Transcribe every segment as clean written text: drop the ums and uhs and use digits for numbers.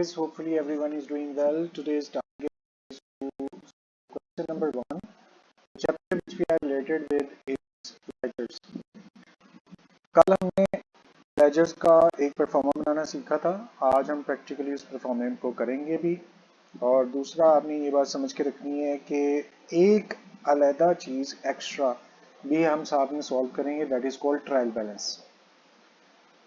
guys, hopefully everyone is doing well. Today's target is to question number 1. The chapter which we are related with is ledgers. कल हमने ledgers का एक pro forma बनाना सीखा था. आज हम प्रैक्टिकली उस परफॉर्मेंस को करेंगे भी. और दूसरा आपने ये बात समझ के रखनी है कि एक अलहदा चीज़ एक्स्ट्रा भी हम साथ में सॉल्व करेंगे, that is called trial balance.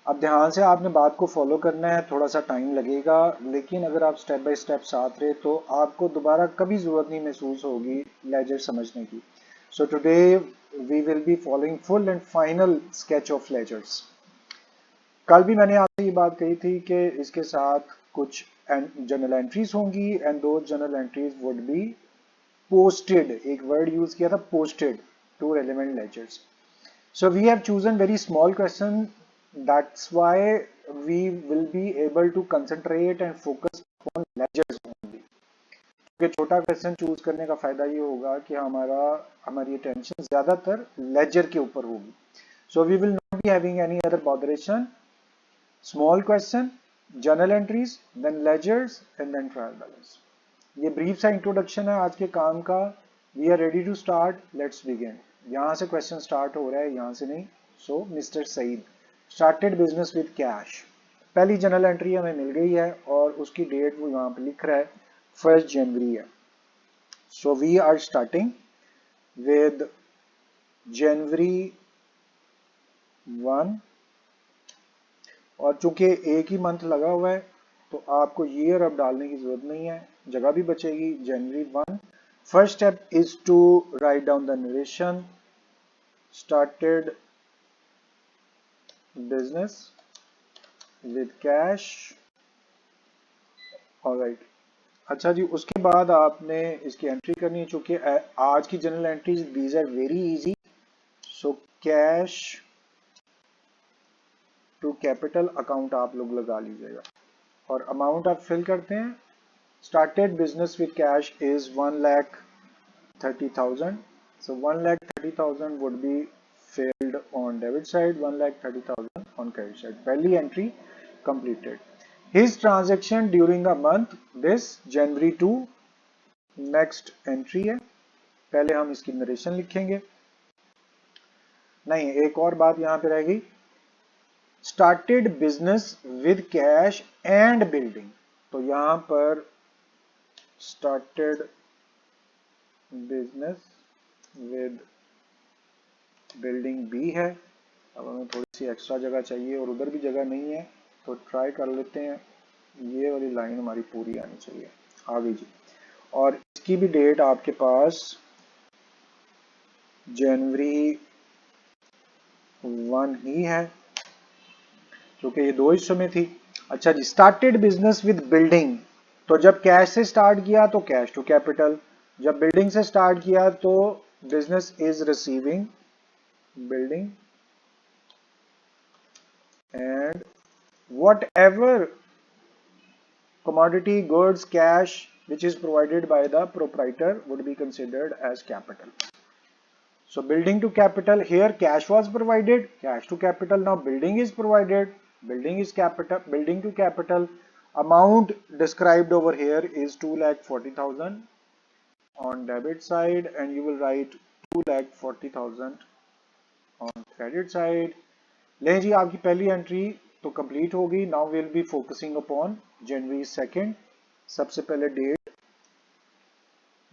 अब ध्यान से आपने बात को फॉलो करना है, थोड़ा सा टाइम लगेगा, लेकिन अगर आप स्टेप बाय स्टेप साथ रहे तो आपको दोबारा कभी ज़रूरत नहीं महसूस होगी लेजर समझने की. So today we will be following full and final sketch of ledgers. कल भी मैंने आपसे ये बात कही थी कि इसके साथ कुछ जर्नल एंट्रीज होंगी एंड दो journal entries would be posted. एक वर्ड यूज किया था, posted to relevant ledgers. So we have chosen very small question. That's why we will be able to concentrate and focus on ledgers only. क्योंकि छोटा question choose करने का फायदा ये होगा कि हमारी अटेंशन ज्यादातर लेजर के ऊपर होगी. So we will not be having any other botheration. Small question, journal entries, then ledgers and then trial balance. ये ब्रीफ सा इंट्रोडक्शन है आज के काम का. We are ready to start. Let's begin. यहां से क्वेश्चन स्टार्ट हो रहा है, यहां से नहीं. So mister Saeed started business with cash. पहली जनरल एंट्री हमें मिल गई है और उसकी डेट वो यहां पे लिख रहा है 1 जनवरी है. So we are starting with January 1 और चूंकि एक ही मंथ लगा हुआ है तो आपको ईयर अब डालने की जरूरत नहीं है, जगह भी बचेगी. जनवरी 1. First step is to write down the narration. Started business with cash. Alright. अच्छा जी, उसके बाद आपने इसकी एंट्री करनी है. चूंकि आज की general entries these are very easy. So cash to capital account आप लोग लगा लीजिएगा और अमाउंट आप फिल करते हैं. Started business with cash is 1,30,000. So 1,30,000 would be filled on debit side, 1,30,000 on credit side. पहली entry completed. His transaction during the month this January to next entry है. पहले हम इसकी नरेशन लिखेंगे. नहीं, एक और बात यहाँ पे रहेगी. Started business with cash and building. तो यहाँ पर started business with building B है. अब हमें थोड़ी सी एक्स्ट्रा जगह चाहिए और उधर भी जगह नहीं है, तो ट्राई कर लेते हैं. ये वाली लाइन हमारी पूरी आनी चाहिए. आ गई जी. और इसकी भी डेट आपके पास जनवरी 1 ही है क्योंकि ये दो हिस्सों में थी. अच्छा जी, स्टार्टेड बिजनेस विद बिल्डिंग. तो जब कैश से स्टार्ट किया तो कैश टू कैपिटल, जब बिल्डिंग से स्टार्ट किया तो business is receiving building and whatever commodity goods cash which is provided by the proprietor would be considered as capital. So building to capital, here cash was provided, cash to capital. Now building is provided, building is capital, building to capital. Amount described over here is 2,40,000 on debit side and you will write 2,40,000 on credit side. ले जी, आपकी पहली entry तो complete होगी. Now will be focusing upon January 2. सबसे पहले date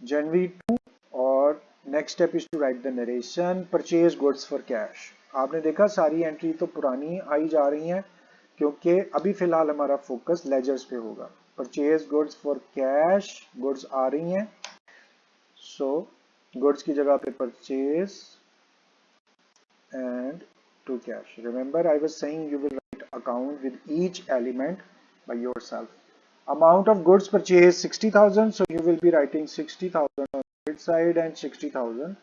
January 2 और next step is to write the narration. Purchase goods for cash. आपने देखा सारी एंट्री तो पुरानी आई जा रही हैं क्योंकि अभी फिलहाल हमारा फोकस लेजर्स पे होगा. Purchase goods for cash, goods आ रही हैं. सो गुड्स की जगह पे purchase and to cash. Remember I was saying you will write account with each element by yourself. Amount of goods purchased 60,000, so you will be writing 60,000 on debit side and 60,000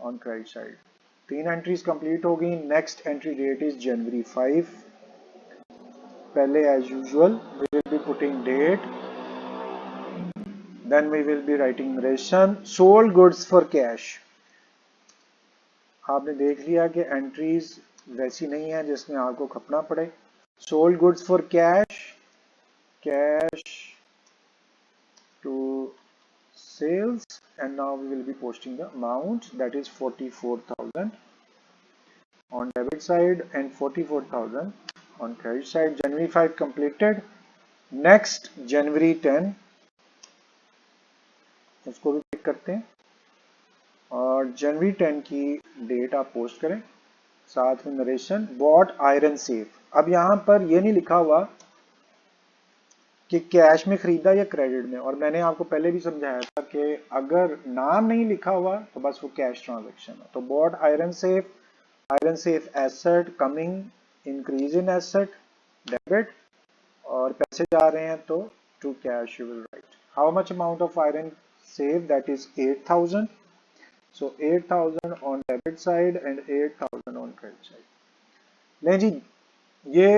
on credit side. 3 entries complete हो गई. Next entry date is January 5. पहले as usual we will be putting date, then we will be writing narration. Sold goods for cash. आपने देख लिया कि entries वैसी नहीं है जिसमें आपको खपना पड़े. Sold goods for cash, cash sales, and now we will be posting the amount, that is 44,000 on debit side and 44,000 on credit side. January 5 completed. Next January 10, उसको भी पिक करते हैं और जनवरी 10 की डेट आप पोस्ट करें, साथ में नरेशन बॉट आयरन सेफ। अब यहां पर ये नहीं लिखा हुआ कि कैश में खरीदा या क्रेडिट में, और मैंने आपको पहले भी समझाया था कि अगर नाम नहीं लिखा हुआ तो बस वो कैश ट्रांजैक्शन है। तो bought iron safe asset coming increase in asset debit, और पैसे जा रहे हैं तो to cash you will write how much amount of iron safe, that is 8,000। So 8,000 on debit side and 8,000 on credit side. नहीं जी, ये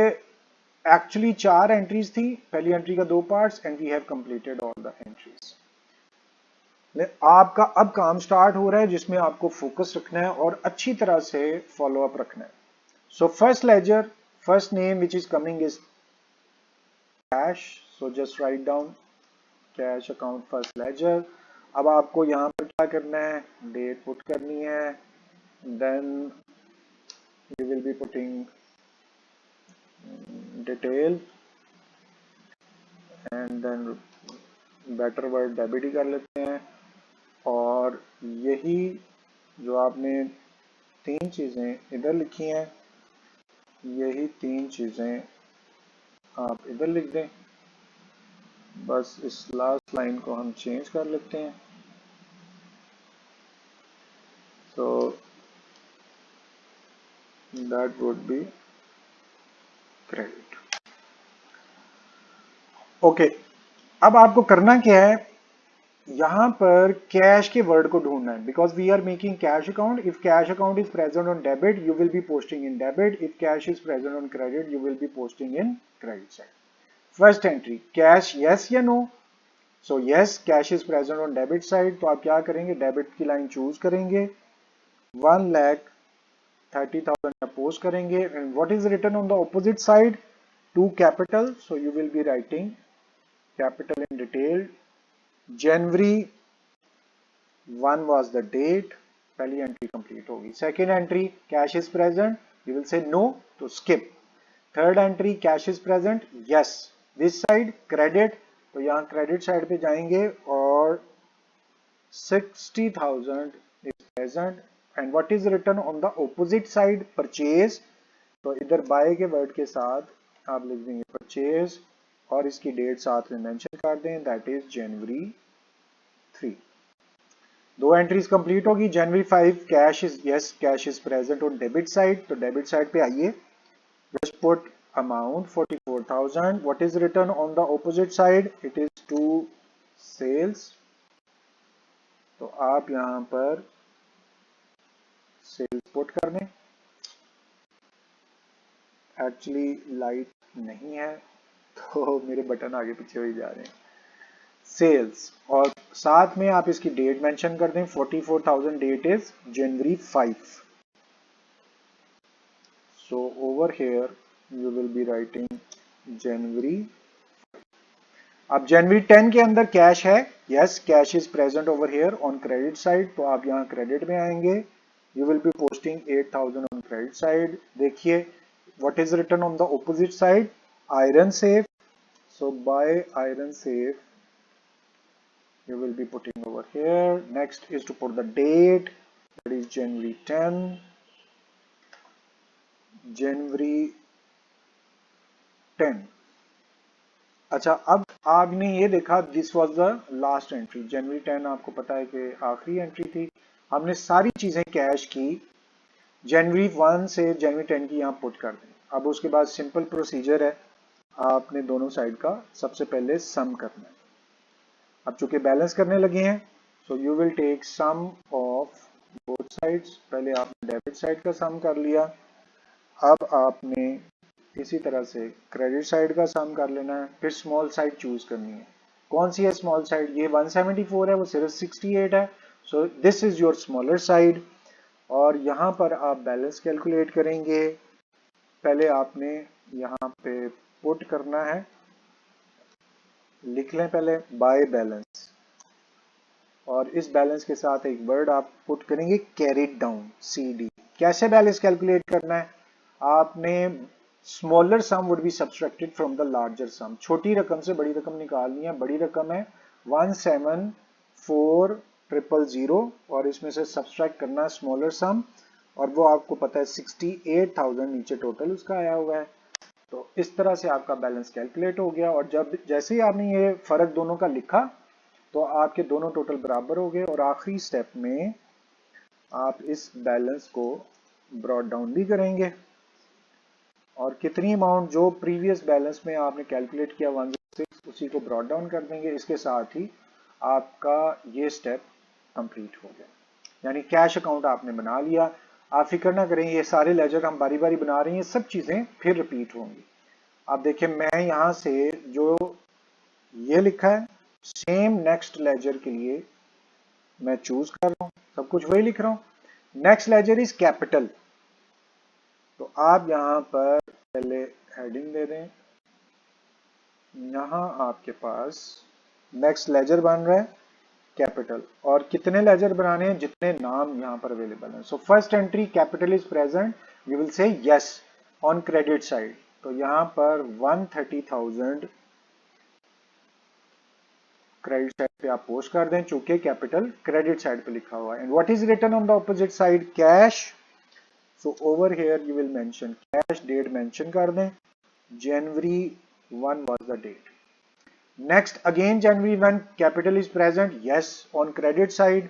एक्चुअली 4 एंट्रीज थी, पहली एंट्री का 2 parts, and we have completed all the entries. आपका अब काम start हो रहा है जिसमें आपको फोकस रखना है और अच्छी तरह से फॉलो अप रखना है। So first ledger, first name which is coming is cash, so just write down cash account first ledger. अब आपको यहाँ पर क्या करना है, डेट पुट करनी है, then you will be putting detail and then better word debit ही कर लेते हैं। और यही जो आपने 3 चीजें इधर लिखी हैं, यही 3 चीजें आप इधर लिख दें। बस इस लास्ट लाइन को हम चेंज कर लेते हैं। So that would be credit. Okay, अब आपको करना क्या है, यहां पर कैश के वर्ड को ढूंढना है, because we are making cash account. If cash account is present on debit you will be posting in debit, if cash is present on credit you will be posting in credit side. First entry cash, yes या no. So yes, cash is present on debit side, तो आप क्या करेंगे, debit की line choose करेंगे, 1,30,000 post करेंगे, and what is written on the opposite side, 2 capital, so you will be writing capital in detail. January 1 was the date, पहली entry complete होगी। Second entry cash is present, you will say no तो skip. Third entry cash is present, yes. This side credit, तो यहाँ credit side पे जाएंगे और 60,000 is present, and what is written on the opposite side, purchase, तो इधर bye के word के साथ आप लिख देंगे परचेज और इसकी डेट साथ में मेंशन कर दें, that is January 3। 2 entries complete होगी। January 5 cash is, yes cash is present on debit side, तो डेबिट साइड पे आइए, just put amount 44,000, what is written on the opposite side, it is to sales, तो आप यहां पर sales put कर दें। एक्चुअली लाइट नहीं है तो मेरे बटन आगे पीछे हो ही जा रहे हैं। सेल्स, और साथ में आप इसकी डेट मेंशन कर दें, 44,000 date is January 5। So over here you will be writing January. अब जनवरी 10 के अंदर कैश है, yes cash is present over here on credit side, तो आप यहां क्रेडिट में आएंगे, you will be posting 8,000 on credit side. देखिए what is written on the opposite side, iron safe, so buy iron safe you will be putting over here. Next is to put the date, that is January 10, January 10। अच्छा, अब आपने ये देखा this was the last entry, जनवरी 10 आपको पता है कि आखिरी एंट्री थी। हमने सारी चीजें कैश की जनवरी 1 से जनवरी 10 की यहाँ पुट कर दी। अब उसके बाद सिंपल प्रोसीजर है, आपने दोनों साइड का सबसे पहले सम करना है। अब चूंकि बैलेंस करने लगे हैं, so you will take sum of both sides. पहले आपने डेबिट साइड का सम कर लिया, अब आपने इसी तरह से क्रेडिट साइड का सम कर लेना है, फिर स्मॉल साइड चूज करनी है। कौन सी है स्मॉल साइड, ये 174 है, वो सिर्फ 68 है, so this is your smaller side. और यहाँ पर आप बैलेंस कैलकुलेट करेंगे, पहले आपने यहाँ पे पुट करना है, लिख लें पहले बाय बैलेंस, और इस बैलेंस के साथ एक वर्ड आप पुट करेंगे कैरिड डाउन, CD। कैसे बैलेंस कैलकुलेट करना है? आपने smaller sum would be subtracted from the larger sum, छोटी रकम से बड़ी रकम निकालनी है। बड़ी रकम है 174,000 और इसमें से सब्सट्रैक्ट करना है स्मॉलर सम, और वो आपको पता है 68,000 नीचे टोटल उसका आया हुआ है। तो इस तरह से आपका बैलेंस कैलकुलेट हो गया, और जब जैसे ही आपने ये फर्क दोनों का लिखा तो आपके दोनों टोटल बराबर हो गए, और आखिरी स्टेप में आप इस बैलेंस को ब्रॉट डाउन भी करेंगे, और कितनी अमाउंट जो प्रीवियस बैलेंस में आपने कैलकुलेट किया 106 उसी को ब्रॉट डाउन कर देंगे। इसके साथ ही आपका ये स्टेप कंप्लीट हो गया, यानी कैश अकाउंट आपने बना लिया। आप फिक्र ना करें, ये सारे लेजर हम बारी बारी बना रहे हैं, सब चीजें फिर रिपीट होंगी। आप देखिए मैं यहां से जो ये लिखा है सेम नेक्स्ट लेजर के लिए मैं चूज कर रहा हूं, सब कुछ वही लिख रहा हूं। नेक्स्ट लेजर इज कैपिटल, तो आप यहां पर पहले हेडिंग दे दें। यहां आपके पास नेक्स्ट लेजर बन रहा है कैपिटल, और कितने लेजर बनाने हैं? जितने नाम यहां पर अवेलेबल हैं। So first entry capital is present, we will say yes on credit side, तो यहां पर 130,000 क्रेडिट साइड पे आप पोस्ट कर दें, चूंकि कैपिटल क्रेडिट साइड पे लिखा हुआ है। And what is written on the opposite side? Cash. So over here you will mention cash, date mention कर दें, January 1 was the date. Next again January 1 capital is present, yes on credit side,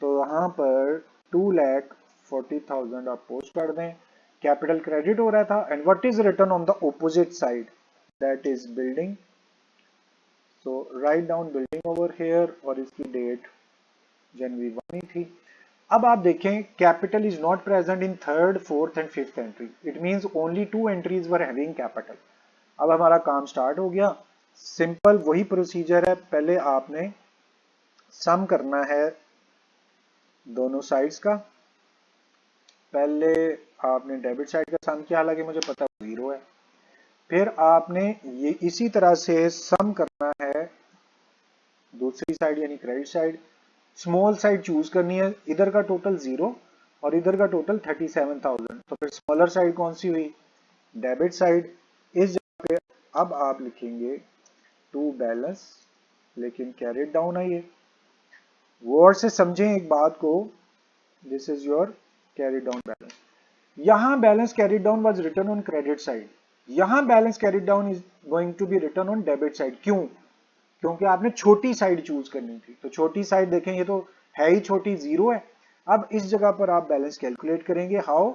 तो वहां पर 2,40,000 आप post कर दें, capital credit हो रहा था। And what is return on the opposite side? That is building, so write down building over here, और इसकी डेट January 1 ही थी। अब आप देखें capital is not present in third, fourth and fifth entry, it means only 2 entries were having capital. अब हमारा काम start हो गया। सिंपल वही प्रोसीजर है, पहले आपने सम करना है दोनों साइड्स का। पहले आपने डेबिट साइड का सम किया, हालांकि मुझे पता 0 है। फिर आपने ये इसी तरह से सम करना है दूसरी साइड यानी credit side. Small side choose करनी है, इधर का टोटल 0 और इधर का टोटल 37,000, तो फिर स्मॉलर साइड कौन सी हुई? Debit side. इस जगह पे अब आप लिखेंगे टू बैलेंस, लेकिन कैरिड डाउन है ये। वर्ड से समझें एक बात को, this is your carried down balance. यहां balance carried down was written on credit side, यहां balance carried down is going to be written on debit side. क्यों? क्योंकि आपने छोटी साइड चूज करनी थी, तो छोटी साइड देखें ये तो है ही छोटी, 0 है। अब इस जगह पर आप बैलेंस कैलकुलेट करेंगे, how?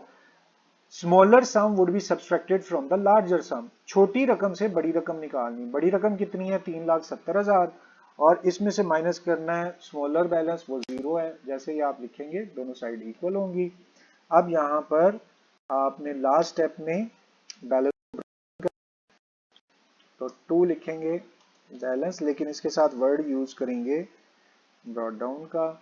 Smaller sum would be subtracted from the larger sum, छोटी रकम से बड़ी रकम निकालनी। बड़ी रकम कितनी है? 3,70,000, और इसमें से माइनस करना है स्मॉलर बैलेंस, वो 0 है। जैसे ही आप लिखेंगे दोनों साइड इक्वल होंगी। अब यहां पर आपने लास्ट स्टेप में बैलेंस, तो 2 लिखेंगे बैलेंस, लेकिन इसके साथ वर्ड यूज करेंगे ब्रॉट डाउन का,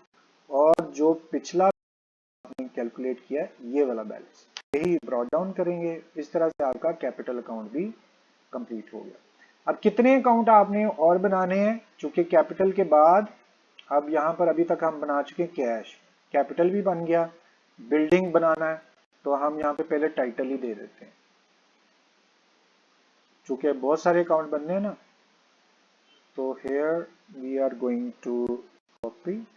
और जो पिछला आपने कैलकुलेट किया है ये वाला बैलेंस यही ब्रॉट डाउन करेंगे। इस तरह से आपका कैपिटल अकाउंट भी कंप्लीट हो गया। अब कितने अकाउंट आपने और बनाने हैं? चूंकि कैपिटल के बाद अब यहां पर अभी तक हम बना चुके कैश, कैपिटल भी बन गया, बिल्डिंग बनाना है, तो हम यहां पे पहले टाइटल ही दे देते हैं, चूंकि बहुत सारे अकाउंट बनने हैं ना। तो here we are going to copy,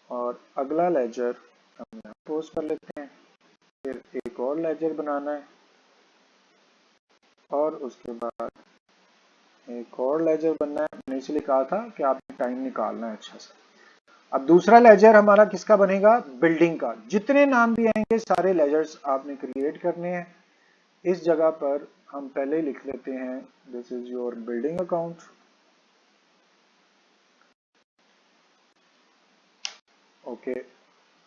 और अगला लेजर हम यहाँ पोस्ट कर लेते हैं। फिर एक और लेजर बनाना है, और उसके बाद एक और लेजर बनना है। मैंने इसलिए कहा था कि आपने टाइम निकालना है अच्छा सा। अब दूसरा लेजर हमारा किसका बनेगा? बिल्डिंग का। जितने नाम भी आएंगे सारे लेजर्स आपने क्रिएट करने हैं। इस जगह पर हम पहले लिख लेते हैं this is your building account. Okay,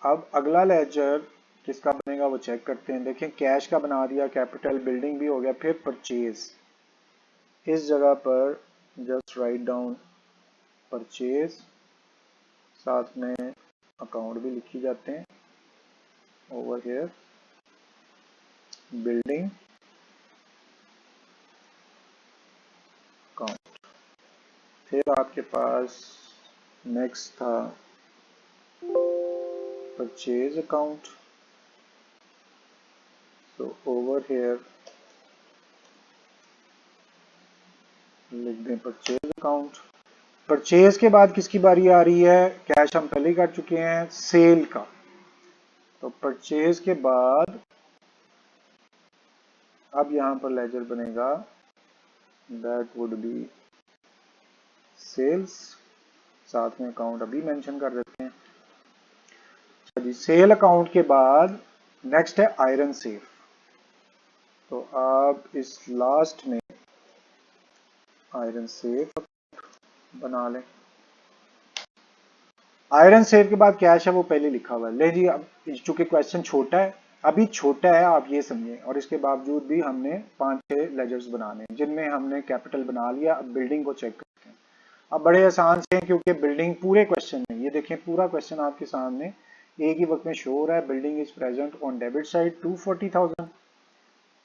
अब अगला लेजर किसका बनेगा वो चेक करते हैं। देखें कैश का बना दिया, कैपिटल, बिल्डिंग भी हो गया। फिर परचेज, इस जगह पर जस्ट राइट डाउन परचेज, साथ में अकाउंट भी लिखी जाते हैं ओवर हियर, बिल्डिंग अकाउंट। फिर आपके पास नेक्स्ट था परचेज अकाउंट, तो ओवर हेयर लिख दें परचेज अकाउंट। परचेज के बाद किसकी बारी आ रही है? कैश हम पहले ही कर चुके हैं, सेल का। तो परचेज के बाद अब यहां पर लेजर बनेगा, दैट वुड बी सेल्स, साथ में अकाउंट अभी मेंशन कर देते हैं। अच्छा जी, सेल अकाउंट के बाद नेक्स्ट है आयरन सेफ। तो आप इस लास्ट में आयरन सेफ बना लें। आयरन सेफ के बाद कैश है वो पहले लिखा हुआ है। ले जी, अब चूंकि क्वेश्चन छोटा है, अभी छोटा है, आप ये समझें, और इसके बावजूद भी हमने 5-6 लेजर्स बनाने हैं जिनमें हमने कैपिटल बना लिया। अब बिल्डिंग को चेक करते हैं। अब बड़े आसान से हैं क्योंकि बिल्डिंग पूरे क्वेश्चन में, ये देखें पूरा क्वेश्चन आपके सामने एक ही वक्त में शो हो रहा है। Building is present on debit side 240,000।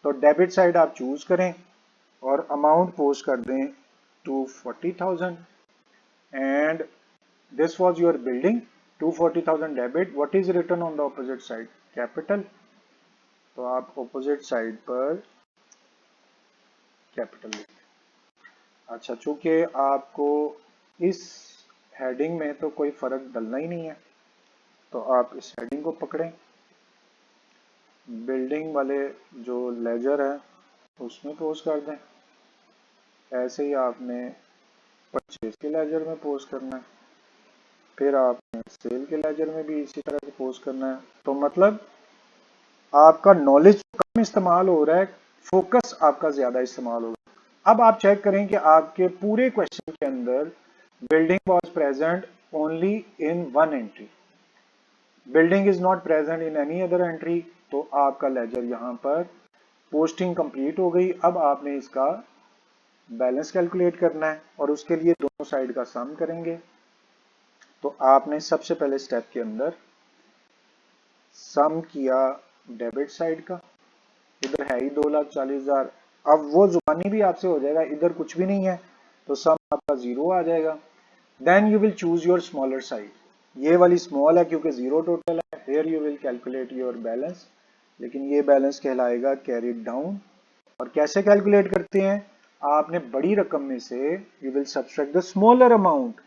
तो डेबिट साइड आप चूज करें और अमाउंट पोस्ट कर दें 240,000 and this was your building 240,000 debit. what is written on the opposite side? capital. तो आप opposite side पर capital लिखें। अच्छा, चूंकि आपको इस हेडिंग में तो कोई फर्क डलना ही नहीं है, तो आप इस हेडिंग को पकड़ें, बिल्डिंग वाले जो लेजर है उसमें पोस्ट कर दें। ऐसे ही आपने परचेज के लेजर में पोस्ट करना है, फिर आपने सेल के लेजर में भी इसी तरह से पोस्ट करना है। तो मतलब आपका नॉलेज कम इस्तेमाल हो रहा है, फोकस आपका ज्यादा इस्तेमाल हो रहा है। अब आप चेक करें कि आपके पूरे क्वेश्चन के अंदर building was present only in one entry, building is not present in any other entry. तो आपका लेजर यहां पर पोस्टिंग कंप्लीट हो गई। अब आपने इसका बैलेंस कैलकुलेट करना है और उसके लिए दोनों साइड का सम करेंगे। तो आपने सबसे पहले स्टेप के अंदर सम किया डेबिट साइड का, इधर है ही 2,40,000। अब वो जुबानी भी आपसे हो जाएगा, इधर कुछ भी नहीं है तो सम आपका 0 आ जाएगा। Then you will choose your smaller side, ये वाली स्मॉल है क्योंकि 0 टोटल है। Here you will calculate your balance, लेकिन ये बैलेंस कहलाएगा कैरीड डाउन। और कैसे कैलकुलेट करते हैं? आपने बड़ी रकम में से you will subtract the smaller amount,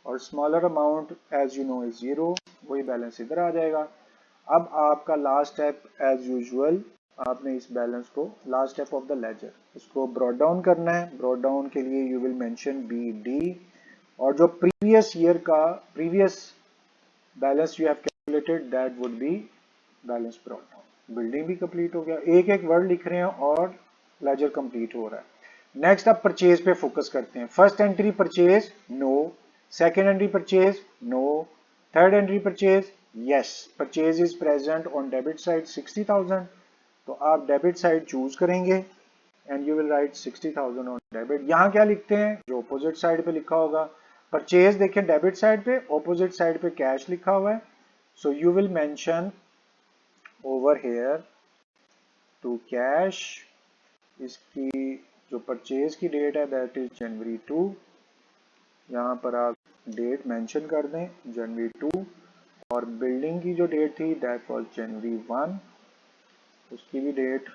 और smaller amount as you know is 0, वही बैलेंस इधर आ जाएगा। अब आपका लास्ट स्टेप एज यूजुअल, आपने इस बैलेंस को last step of the ledger इसको ब्रॉट डाउन करना है। ब्रॉट डाउन के लिए यू विल मेंशन BD, और जो प्रीवियस ईयर का previous balance you have calculated that would be balance brought down. Building भी कंप्लीट हो गया, एक एक वर्ड लिख रहे हैं और लेजर कंप्लीट हो रहा है। नेक्स्ट आप परचेज पे फोकस करते हैं। First entry purchase, no. Second entry purchase, no. Third entry purchase, yes. Purchase is present on debit side 60,000। तो आप डेबिट साइड चूज करेंगे and you will write 60,000 on debit. यहां क्या लिखते हैं? जो ऑपोजिट साइड पे लिखा होगा। परचेज देखें डेबिट साइड पे, ऑपोजिट साइड पे कैश लिखा हुआ है। So you will mention over here to cash, इसकी जो परचेज की डेट है दैट इज जनवरी 2। यहाँ पर आप डेट मेंशन कर दें जनवरी 2, और बिल्डिंग की जो डेट थी दैट वाज जनवरी 1, उसकी भी डेट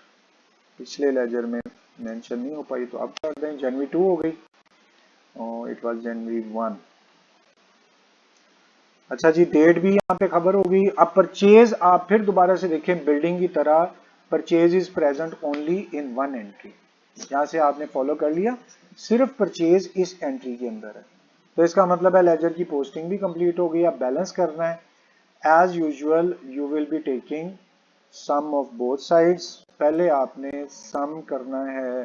पिछले लेजर में मेंशन नहीं हो पाई तो अब कर दें जनवरी 2 हो गई, और इट वाज जनवरी 1। अच्छा जी, डेट भी यहाँ पे खबर हो गई। अब परचेज आप फिर दोबारा से देखें, बिल्डिंग की तरह purchase is present only in one entry. यहाँ से आपने फॉलो कर लिया, सिर्फ परचेज इस एंट्री के अंदर है। तो इसका मतलब है लेजर की पोस्टिंग भी कंप्लीट हो गई। अब बैलेंस करना है। As usual you will be taking sum of both sides. पहले आपने सम करना है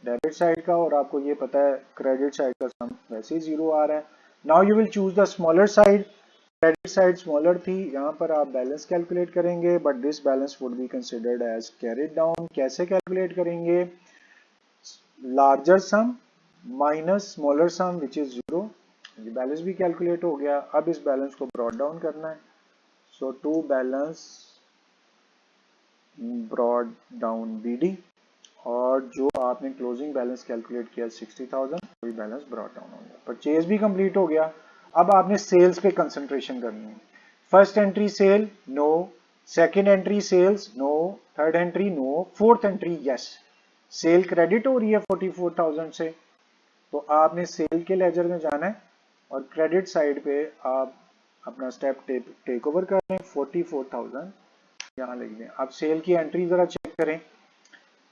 डेबिट साइड का, और आपको ये पता है क्रेडिट साइड का सम वैसे ही 0 आ रहा है। Now you will choose the smaller side. Credit side smaller थी, यहाँ पर आप बैलेंस कैलकुलेट करेंगे, but this balance would be considered as carried down. कैसे कैलकुलेट करेंगे? Larger sum minus smaller sum which is 0। ये बैलेंस भी कैलकुलेट हो गया। अब इस बैलेंस को ब्रॉट डाउन करना है। So to balance brought down BD, और जो आपने क्लोजिंग बैलेंस कैलकुलेट किया 60,000, वही बैलेंस ब्रॉट डाउन हो गया। परचेज भी कंप्लीट हो गया। अब आपने सेल्स पे कंसंट्रेशन करनी है। First entry sale no, second entry sales no, third entry no, fourth entry yes. Sale credit हो रही है 44,000 से, तो आपने सेल के लेजर में जाना है और क्रेडिट साइड पे आप अपना स्टेप टेक ओवर कर लें। 44,000 यहाँ लिख दें। अब सेल की एंट्री जरा चेक करें,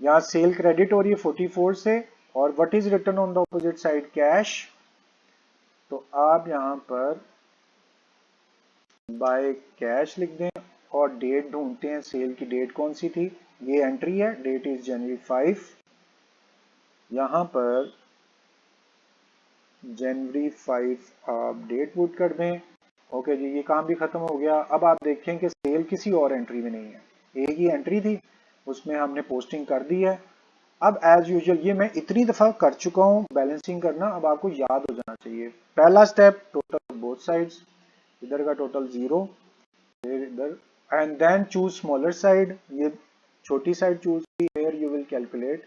यहाँ सेल क्रेडिट हो रही है 44 से, और what is return on the opposite side, cash. तो आप यहाँ पर बाय कैश लिख दें और डेट ढूंढते हैं, सेल की डेट कौन सी थी, ये एंट्री है, डेट इज जनवरी 5। यहाँ पर जनवरी 5 आप डेट पुट कर दें। ओके जी, ये काम भी खत्म हो गया। अब आप देखें कि सेल किसी और एंट्री में नहीं है, एक ही एंट्री थी, उसमें हमने पोस्टिंग कर दी है। अब एज यूजुअल ये मैं इतनी दफा कर चुका हूँ बैलेंसिंग करना, अब आपको याद हो जाना चाहिए। पहला स्टेप टोटल बोथ साइड्स, इधर का टोटल 0, फिर इधर, and then choose smaller side, ये छोटी साइड चूज की। Here you will calculate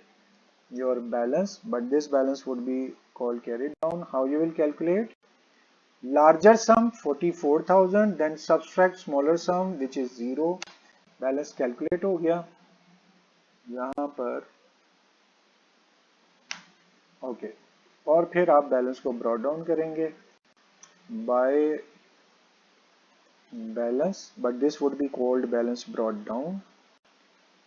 your balance, but this balance would be called carried down. How you will calculate? Larger sum 44,000, then subtract smaller sum which is 0. Balance calculate हो गया यहाँ पर। Okay, और फिर आप balance को brought down करेंगे by balance, but this would be called balance brought down.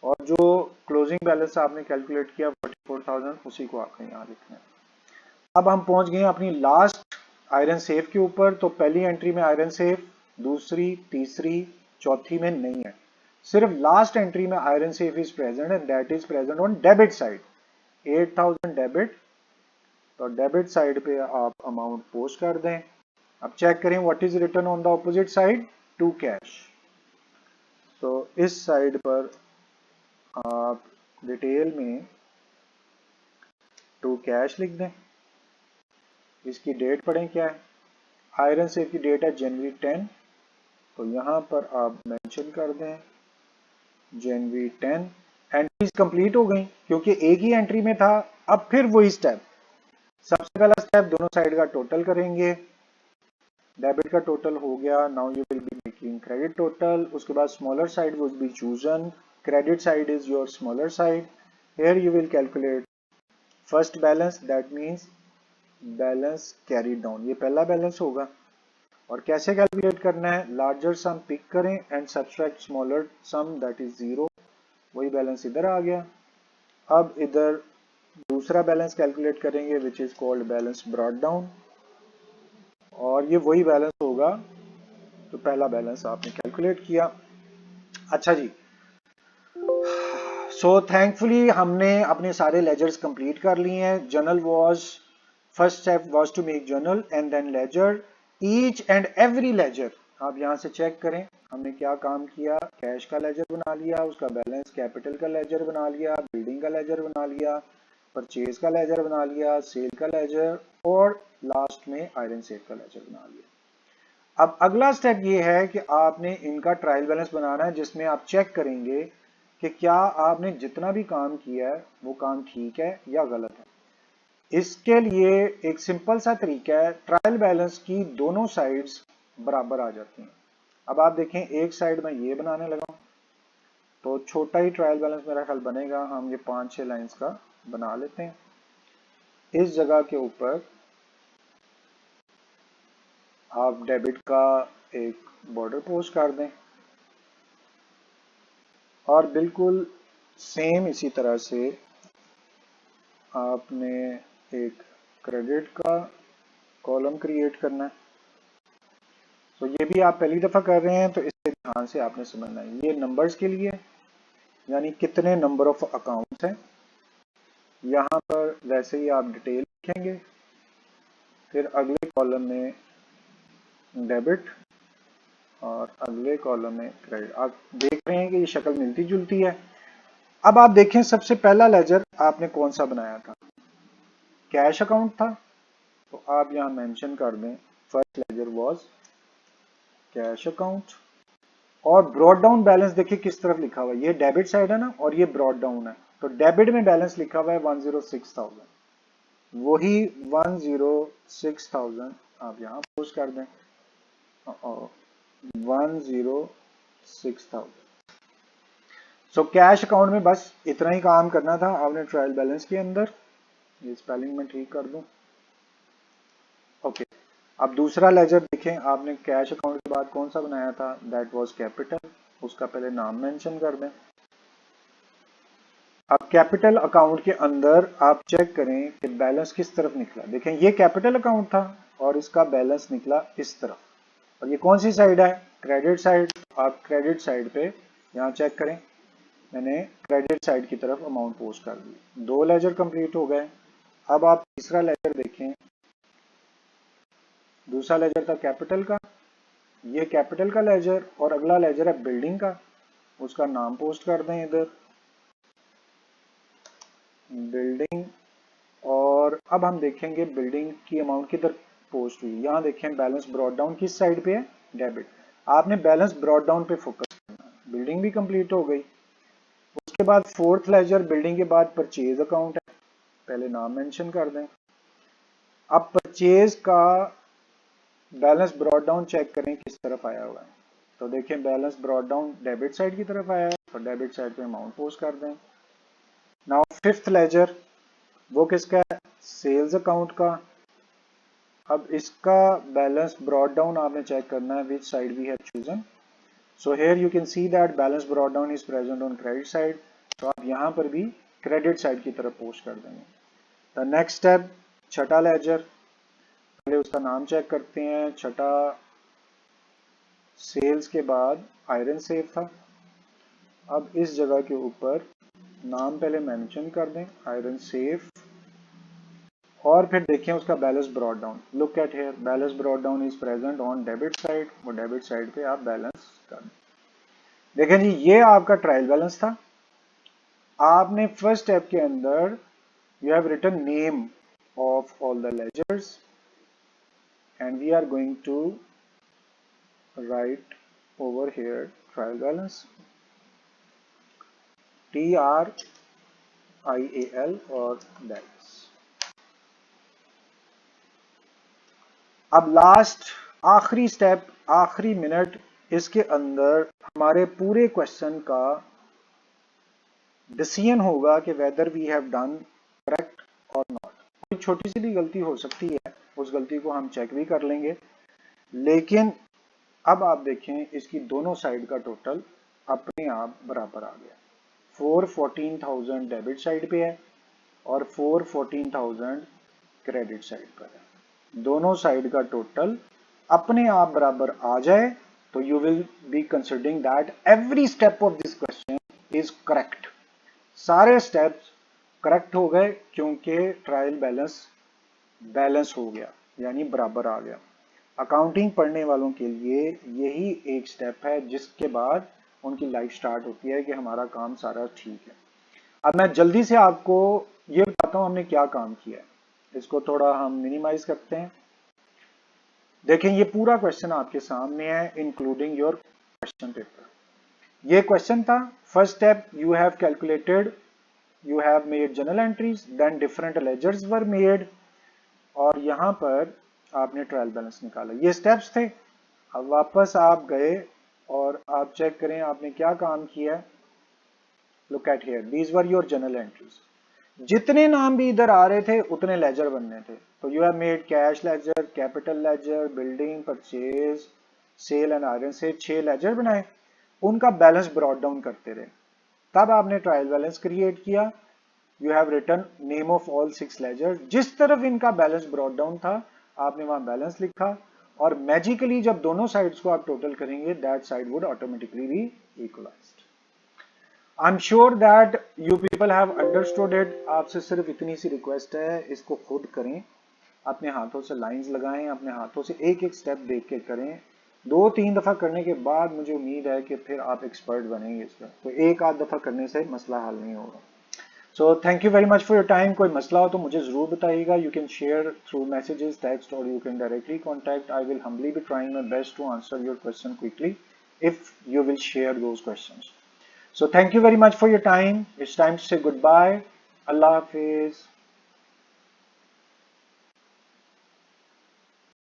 और जो क्लोजिंग बैलेंस आपने कैलकुलेट किया 44,000, उसी को आपने यहाँ लिखना है। अब हम पहुंच गए अपनी लास्ट आयरन सेफ के ऊपर। तो पहली एंट्री में आयरन सेफ, दूसरी, तीसरी, चौथी में नहीं है, सिर्फ लास्ट एंट्री में iron safe is present and that is present on debit side, 8,000 debit. तो डेबिट साइड पे आप अमाउंट पोस्ट कर दें। अब चेक करें what is return on the opposite side, to cash. तो इस साइड पर आप डिटेल में टू कैश लिख दें। इसकी डेट पढ़ें क्या है, आयरन सेफ की डेट है जनवरी 10, तो यहां पर आप मेंशन कर दें जनवरी 10। एंट्रीज कंप्लीट हो गई क्योंकि एक ही एंट्री में था। अब फिर वही स्टेप, सबसे पहला स्टेप दोनों साइड का टोटल करेंगे, डेबिट का टोटल हो गया। Now you will be making credit total. उसके बाद smaller side would be chosen, credit side is your smaller side. Here you will calculate first balance, that means balance carry down, ये पहला balance होगा। और कैसे calculate करना है, larger sum pick करें and subtract smaller sum that is 0, वही balance इधर आ गया। अब इधर दूसरा बैलेंस कैलकुलेट करेंगे which is called balance brought down, और ये वही बैलेंस होगा तो पहला बैलेंस आपने कैलकुलेट किया। अच्छा जी, सो थैंकफुली हमने अपने सारे लेजर्स कंप्लीट कर लिए हैं। Journal was, first step was to make journal and then ledger, each and every ledger आप यहां से चेक करें हमने क्या काम किया। कैश का लेजर बना लिया, उसका बैलेंस कैपिटल का लेजर बना लिया, बिल्डिंग का लेजर बना लिया, परचेज का लेजर बना लिया, सेल का लेजर, और लास्ट में आयरन सेफ का लेजर बना लिया। अब अगला स्टेप ये है कि आपने इनका ट्रायल बैलेंस बनाना है, जिसमें आप चेक करेंगे कि क्या आपने जितना भी काम किया है वो काम ठीक है या गलत है। इसके लिए एक सिंपल सा तरीका है, ट्रायल बैलेंस की दोनों साइड्स बराबर आ जाती हैं। अब आप देखें एक साइड में ये बनाने लगा हूं, तो छोटा ही ट्रायल बैलेंस मेरा ख्याल बनेगा। हम ये 5-6 लाइंस का बना लेते हैं। इस जगह के ऊपर आप डेबिट का एक बॉर्डर पोस्ट कर दें, और बिल्कुल सेम इसी तरह से आपने एक क्रेडिट का कॉलम क्रिएट करना है। तो ये भी आप पहली दफा कर रहे हैं तो इसे ध्यान से आपने समझना है। ये नंबर्स के लिए, यानी कितने नंबर ऑफ अकाउंट्स हैं। यहाँ पर वैसे ही आप डिटेल लिखेंगे, फिर अगले कॉलम में डेबिट और अगले कॉलम में क्रेडिट। आप देख रहे हैं कि ये शक्ल मिलती जुलती है। अब आप देखें सबसे पहला लेजर आपने कौन सा बनाया था, कैश अकाउंट था, तो आप यहाँ मेंशन कर दें first ledger was cash account. और ब्रॉड डाउन बैलेंस देखिए किस तरफ लिखा हुआ है, ये डेबिट साइड है ना, और ये ब्रॉड डाउन है। तो डेबिट में बैलेंस लिखा हुआ है 106,000, वही 106,000 आप यहाँ पोस्ट कर दें 106,000। सो कैश अकाउंट में बस इतना ही काम करना था आपने ट्रायल बैलेंस के अंदर। ये स्पेलिंग में ठीक कर दूं। ओके, अब दूसरा लेजर देखें, आपने कैश अकाउंट के बाद कौन सा बनाया था, दैट वाज कैपिटल। उसका पहले नाम मेंशन कर दें। अब कैपिटल अकाउंट के अंदर आप चेक करें कि बैलेंस किस तरफ निकला। देखें ये कैपिटल अकाउंट था और इसका बैलेंस निकला इस तरफ, और ये कौन सी साइड है, क्रेडिट साइड। आप क्रेडिट साइड पे यहाँ चेक करें, मैंने क्रेडिट साइड की तरफ अमाउंट पोस्ट कर दी। 2 लेजर कंप्लीट हो गए। अब आप तीसरा लेजर देखें, दूसरा लेजर था कैपिटल का, ये कैपिटल का लेजर, और अगला लेजर है बिल्डिंग का। उसका नाम पोस्ट कर दें इधर, बिल्डिंग। और अब हम देखेंगे बिल्डिंग की अमाउंट किधर पोस्ट हुई। यहाँ देखें बैलेंस ब्रॉट डाउन किस साइड पे है, डेबिट। आपने बैलेंस ब्रॉट डाउन पे फोकस करना। बिल्डिंग भी कंप्लीट हो गई। उसके बाद फोर्थ लेजर बिल्डिंग के बाद परचेज अकाउंट है, पहले नाम मेंशन कर दें। अब परचेज का बैलेंस ब्रॉट डाउन चेक करें किस तरफ आया हुआ है, तो देखें balance brought down debit side की तरफ आया है, तो डेबिट साइड पे अमाउंट पोस्ट कर दें। नाउ फिफ्थ लेजर वो किसका है, सेल्स अकाउंट का। अब इसका बैलेंस ब्रॉट डाउन आपने चेक करना है which side we have chosen. So here you can see that balance brought down is present on credit side, तो आप यहाँ पर भी क्रेडिट साइड की तरफ पोस्ट कर देंगे। द नेक्स्ट स्टेप, छठा लेजर, पहले उसका नाम चेक करते हैं। छठा सेल्स के बाद आयरन सेफ था। अब इस जगह के ऊपर नाम पहले मेंशन कर दें, आयरन सेफ, और फिर देखें उसका balance brought down. Look at here, balance brought down is present on debit side, वो डेबिट साइड पे आप बैलेंस कर दें। देखें जी, ये आपका ट्रायल बैलेंस था। आपने फर्स्ट स्टेप के अंदर you have written name of all the ledgers and we are going to write over here trial balance, TRIAL और balance। अब लास्ट आखिरी स्टेप, आखिरी मिनट, इसके अंदर हमारे पूरे क्वेश्चन का डिसीजन होगा कि whether we have done correct और नॉट। कोई छोटी सी भी गलती हो सकती है, उस गलती को हम चेक भी कर लेंगे। लेकिन अब आप देखें इसकी दोनों साइड का टोटल अपने आप बराबर आ गया। 414,000 डेबिट साइड पे है और 414,000 क्रेडिट साइड पर है। दोनों साइड का टोटल अपने आप बराबर आ जाए तो you will be considering that every step of this question is correct. सारे स्टेप्स करेक्ट हो गए क्योंकि ट्रायल बैलेंस हो गया, यानी बराबर आ गया। अकाउंटिंग पढ़ने वालों के लिए यही एक स्टेप है जिसके बाद उनकी लाइफ स्टार्ट होती है कि हमारा काम सारा ठीक है। अब मैं जल्दी से आपको ये बताता हूं हमने क्या काम किया है। इसको थोड़ा हम मिनिमाइज करते हैं। देखें ये पूरा क्वेश्चन आपके सामने है इंक्लूडिंग योर क्वेश्चन पेपर। ये क्वेश्चन था, first step you have calculated, you have made journal entries, then different ledgers were made, और यहां पर आपने ट्रायल बैलेंस निकाला। ये स्टेप्स थे। अब वापस आप गए और आप चेक करें आपने क्या काम किया। Look at here, these were your journal entries. जितने नाम भी इधर आ रहे थे उतने लेजर बनने थे। तो you have made cash ledger, capital ledger, building, purchase, sale and iron से 6 लेजर बनाए। उनका बैलेंस ब्रॉट डाउन करते रहे। तब आपने ट्रायल बैलेंस क्रिएट किया। You have written name of all 6 ledger. जिस तरफ इनका बैलेंस ब्रॉट डाउन था आपने वहां बैलेंस लिखा, और मैजिकली जब दोनों साइड्स को आप टोटल करेंगे that side would automatically be equalized. I am sure that you people have understood it. आपसे सिर्फ इतनी सी रिक्वेस्ट है, इसको खुद करें, अपने हाथों से लाइंस लगाएं, अपने हाथों से एक एक स्टेप देख के करें। 2-3 दफा करने के बाद मुझे उम्मीद है कि फिर आप एक्सपर्ट बनेंगे इसमें। तो एक आध दफा करने से मसला हल नहीं होगा। So thank you very much for your time. कोई मसला हो तो मुझे ज़रूर बताइएगा. You can share through messages, text, or you can directly contact. I will humbly be trying my best to answer your question quickly if you will share those questions. So thank you very much for your time. It's time to say goodbye. Allah Hafiz.